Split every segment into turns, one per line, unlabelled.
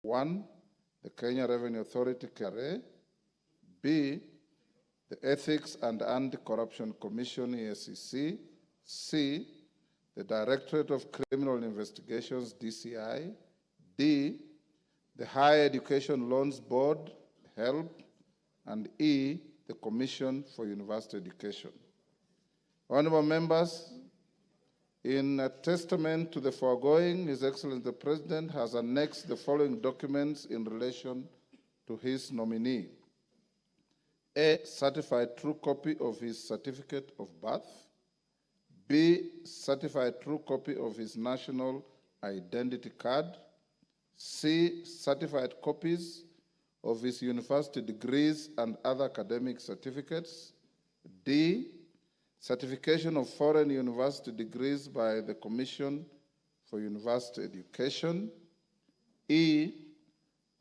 1. The Kenya Revenue Authority, KRA. B. The Ethics and Anti-Corruption Commission, EACC. C. The Directorate of Criminal Investigations, DCI. D. The Higher Education Loans Board, HELB. And E. The Commission for University Education. Honorable members, in a testament to the foregoing, His Excellency the President has annexed the following documents in relation to his nominee. A. Certified true copy of his certificate of birth. B. Certified true copy of his national identity card. C. Certified copies of his university degrees and other academic certificates. D. Certification of foreign university degrees by the Commission for University Education. E.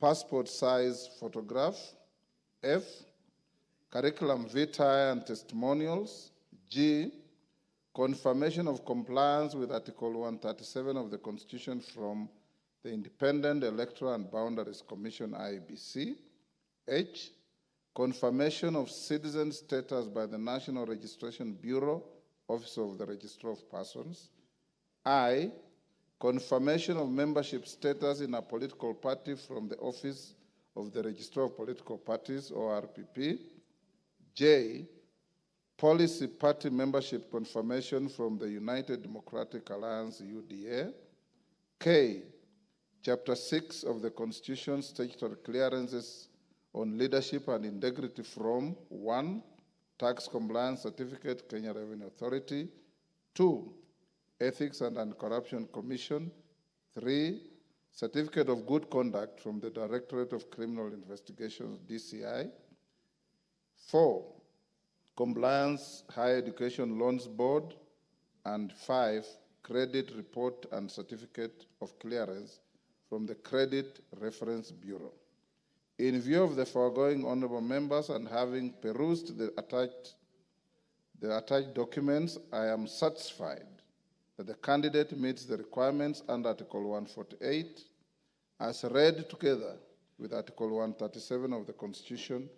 Passport size photograph. F. Curriculum vitae and testimonials. G. Confirmation of compliance with Article 137 of the Constitution from the Independent Electoral and Boundaries Commission, IEBC. H. Confirmation of citizen status by the National Registration Bureau, Office of the Registrar of Persons. I. Confirmation of membership status in a political party from the Office of the Registrar of Political Parties, ORPP. J. Policy party membership confirmation from the United Democratic Alliance, UDA. K. Chapter 6 of the Constitution, statutory clearances on leadership and integrity from 1. Tax Compliance Certificate, Kenya Revenue Authority. 2. Ethics and Anti-Corruption Commission. 3. Certificate of Good Conduct from the Directorate of Criminal Investigations, DCI. 4. Compliance Higher Education Loans Board. And 5. Credit Report and Certificate of Clearance from the Credit Reference Bureau. In view of the foregoing, honorable members, and having perused the attached documents, I am satisfied that the candidate meets the requirements under Article 148 as read together with Article 137 of the Constitution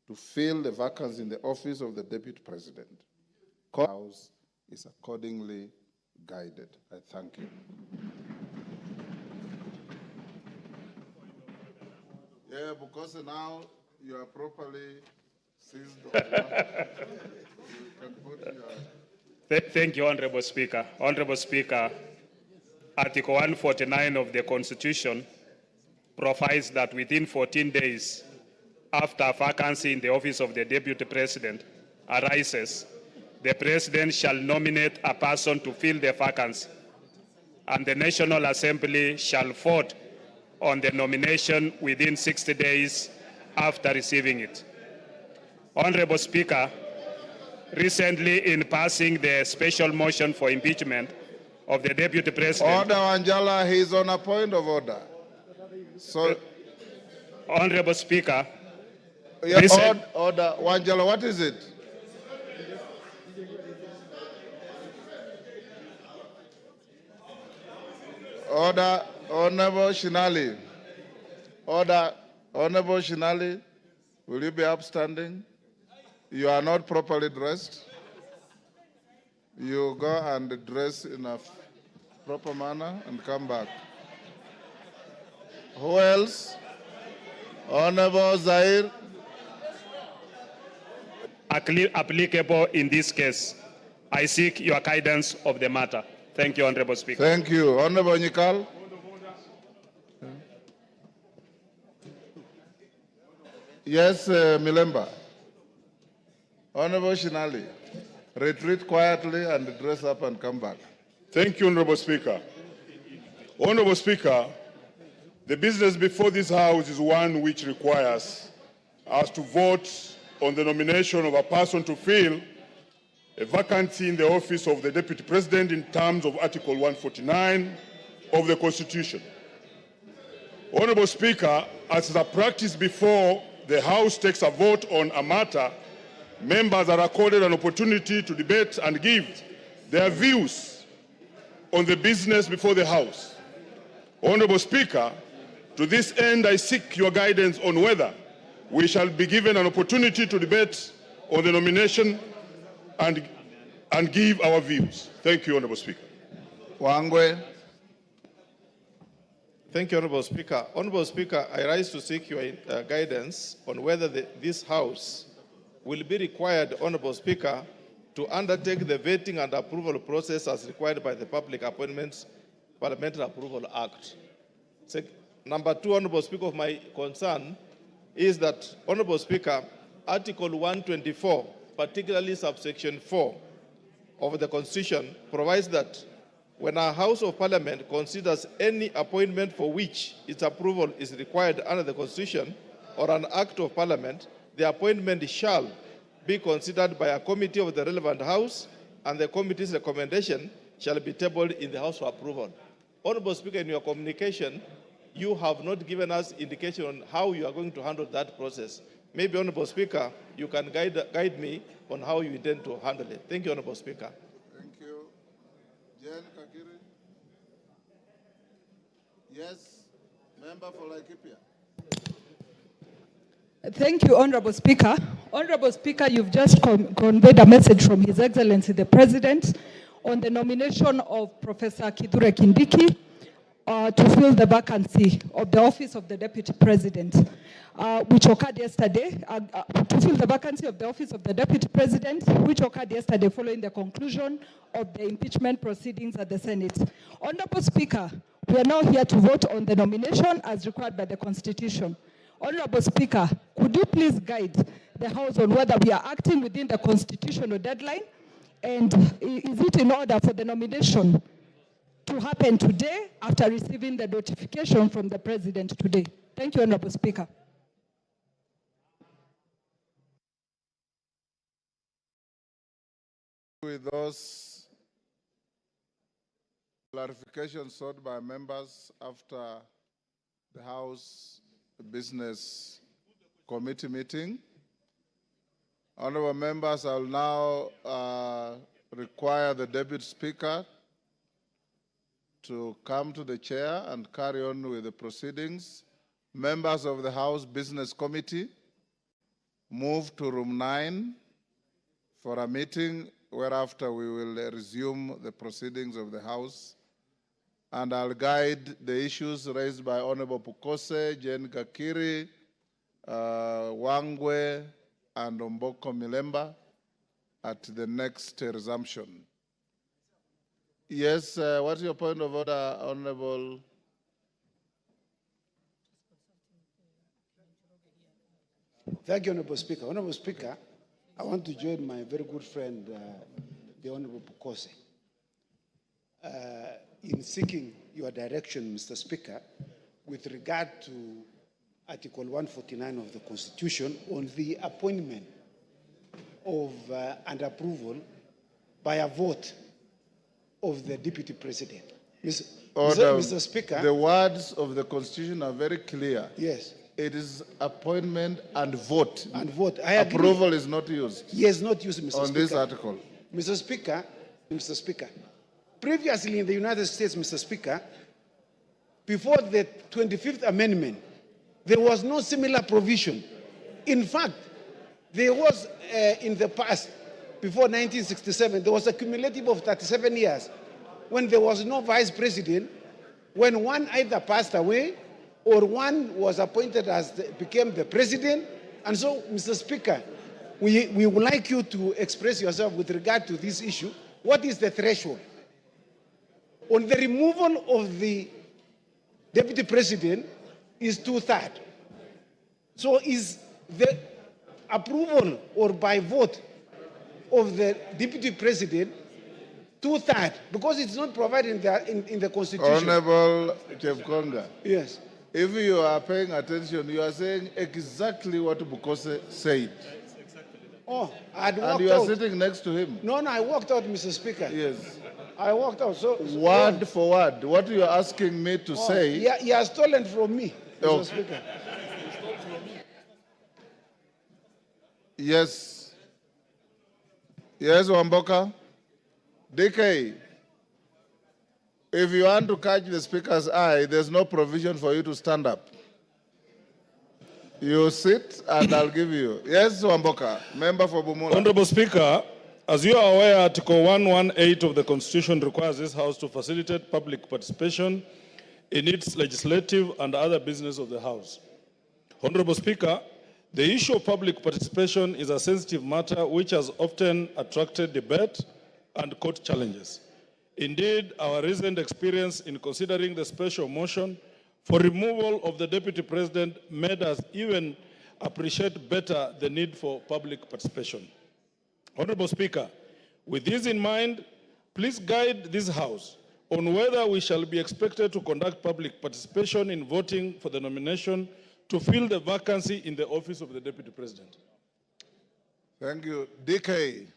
to fill the vacancy in the office of the Deputy President. The House is accordingly guided. I thank you. Yeah, because now you are properly seized.
Thank you, Honorable Speaker. Honorable Speaker, Article 149 of the Constitution provides that within 14 days after a vacancy in the office of the Deputy President arises, the President shall nominate a person to fill the vacancy, and the National Assembly shall vote on the nomination within 60 days after receiving it. Honorable Speaker, recently in passing the special motion for impeachment of the Deputy President...
Order, Wanjala, he's on a point of order. So,
Honorable Speaker...
Yeah, order, Wanjala, what is it? Order, Honorable Shinali. Order, Honorable Shinali, will you be upstanding? You are not properly dressed. You go and dress in a proper manner and come back. Who else? Honorable Zahir.
Applicable in this case. I seek your guidance of the matter. Thank you, Honorable Speaker.
Thank you. Honorable Nyikal. Yes, Milemba. Honorable Shinali, retreat quietly and dress up and come back.
Thank you, Honorable Speaker. Honorable Speaker, the business before this House is one which requires us to vote on the nomination of a person to fill a vacancy in the office of the Deputy President in terms of Article 149 of the Constitution. Honorable Speaker, as is a practice before the House takes a vote on a matter, members are accorded an opportunity to debate and give their views on the business before the House. Honorable Speaker, To this end, I seek your guidance on whether we shall be given an opportunity to debate on the nomination and give our views. Thank you, Honorable Speaker.
Wangwe.
Thank you, Honorable Speaker. Honorable Speaker, I rise to seek your guidance on whether this House will be required, Honorable Speaker, to undertake the vetting and approval process as required by the Public Appointments Parliamentary Approval Act. Number two, Honorable Speaker, of my concern is that, Honorable Speaker, Article 124, particularly subsection 4 of the Constitution, provides that when a House of Parliament considers any appointment for which its approval is required under the Constitution or an Act of Parliament, the appointment shall be considered by a committee of the relevant House, and the committee's recommendation shall be tabled in the House for approval. Honorable Speaker, in your communication, you have not given us indication on how you are going to handle that process. Maybe, Honorable Speaker, you can guide me on how you intend to handle it. Thank you, Honorable Speaker.
Thank you. Jen Kakiri. Yes, member for Laikipia.
Thank you, Honorable Speaker. Honorable Speaker, you've just conveyed a message from His Excellency the President on the nomination of Professor Kithure Kindiki to fill the vacancy of the office of the Deputy President, which occurred yesterday, to fill the vacancy of the office of the Deputy President, which occurred yesterday following the conclusion of the impeachment proceedings at the Senate. Honorable Speaker, we are now here to vote on the nomination as required by the Constitution. Honorable Speaker, could you please guide the House on whether we are acting within the constitutional deadline, and is it in order for the nomination to happen today after receiving the notification from the President today? Thank you, Honorable Speaker.
With those clarifications sought by members after the House Business Committee meeting, honorable members, I will now require the Deputy Speaker to come to the chair and carry on with the proceedings. Members of the House Business Committee, move to room 9 for a meeting, whereafter we will resume the proceedings of the House. And I'll guide the issues raised by Honorable Pukose, Jen Kakiri, Wangwe, and Omboko Milemba at the next resumption. Yes, what's your point of order, Honorable?
Thank you, Honorable Speaker. Honorable Speaker, I want to join my very good friend, the Honorable Pukose, in seeking your direction, Mr. Speaker, with regard to Article 149 of the Constitution on the appointment of and approval by a vote of the Deputy President. Mr. Speaker.
The words of the Constitution are very clear.
Yes.
It is appointment and vote.
And vote. I agree.
Approval is not used.
Yes, not used, Mr. Speaker.
On this article.
Mr. Speaker, previously in the United States, Mr. Speaker, before the 25th Amendment, there was no similar provision. In fact, there was, in the past, before 1967, there was a cumulative of 37 years when there was no vice president, when one either passed away or one was appointed as became the president. And so, Mr. Speaker, we would like you to express yourself with regard to this issue. What is the threshold? On the removal of the deputy president is 2/3. So is the approval or by vote of the deputy president 2/3? Because it's not provided in the Constitution.
Honorable Chepkonga.
Yes.
If you are paying attention, you are saying exactly what Bukose said.
Oh, I'd walked out.
And you are sitting next to him.
No, I walked out, Mr. Speaker.
Yes.
I walked out. So
word for word, what you are asking me to say.
Yeah, he has stolen from me, Mr. Speaker.
Yes. Yes, Wamboka. DK. If you want to catch the speaker's eye, there's no provision for you to stand up. You sit and I'll give you. Yes, Wamboka, member for Bumula.
Honorable Speaker, as you are aware, Article 118 of the Constitution requires this House to facilitate public participation in its legislative and other business of the House. Honorable Speaker, the issue of public participation is a sensitive matter which has often attracted debate and court challenges. Indeed, our recent experience in considering the special motion for removal of the Deputy President made us even appreciate better the need for public participation. Honorable Speaker, with this in mind, please guide this House on whether we shall be expected to conduct public participation in voting for the nomination to fill the vacancy in the office of the Deputy President.
Thank you. DK.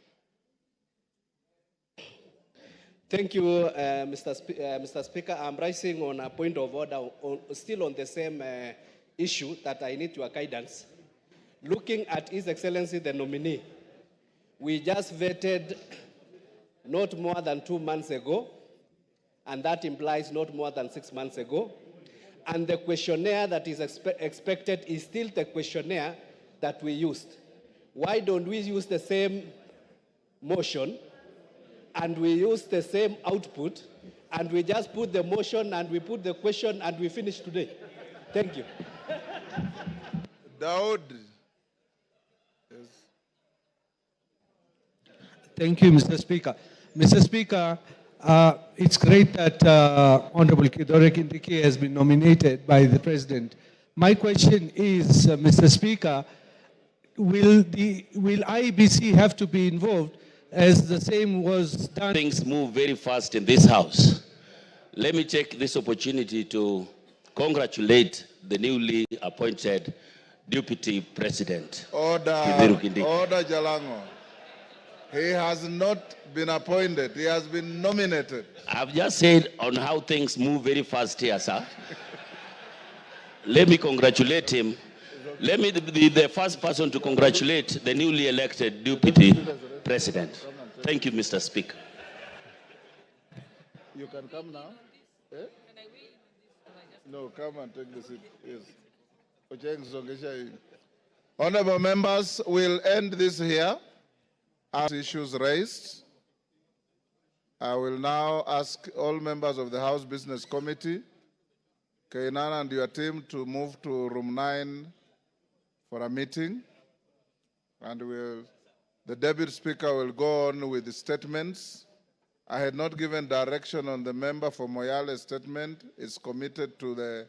Thank you, Mr. Speaker. I'm rising on a point of order, still on the same issue that I need your guidance. Looking at His Excellency the nominee, we just vetted not more than 2 months ago, and that implies not more than 6 months ago. And the questionnaire that is expected is still the questionnaire that we used. Why don't we use the same motion and we use the same output and we just put the motion and we put the question and we finish today? Thank you.
Daud. Yes.
Thank you, Mr. Speaker. Mr. Speaker, it's great that Honorable Kithure Kindiki has been nominated by the President. My question is, Mr. Speaker, will IEBC have to be involved as the same was done?
Things move very fast in this House. Let me take this opportunity to congratulate the newly appointed Deputy President.
Order,
Kithure Kindiki.
Order Jalango. He has not been appointed. He has been nominated.
I've just said on how things move very fast here, sir. Let me congratulate him. Let me be the first person to congratulate the newly elected Deputy President. Thank you, Mr. Speaker.
You can come now. Eh? No, come and take the seat. Yes. Honorable members, we'll end this here. As issues raised, I will now ask all members of the House Business Committee, Kainan and your team, to move to room 9 for a meeting. And the Deputy Speaker will go on with the statements. I had not given direction on the member for Moyale's statement. It's committed to the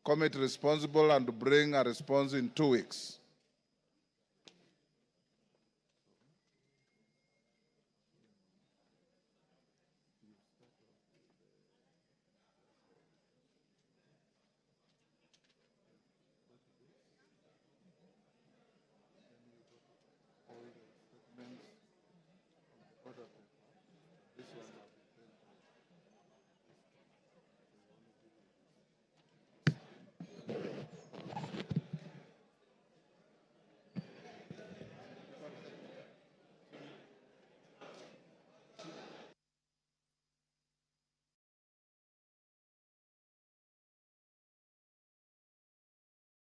committee responsible and to bring a response in 2 weeks.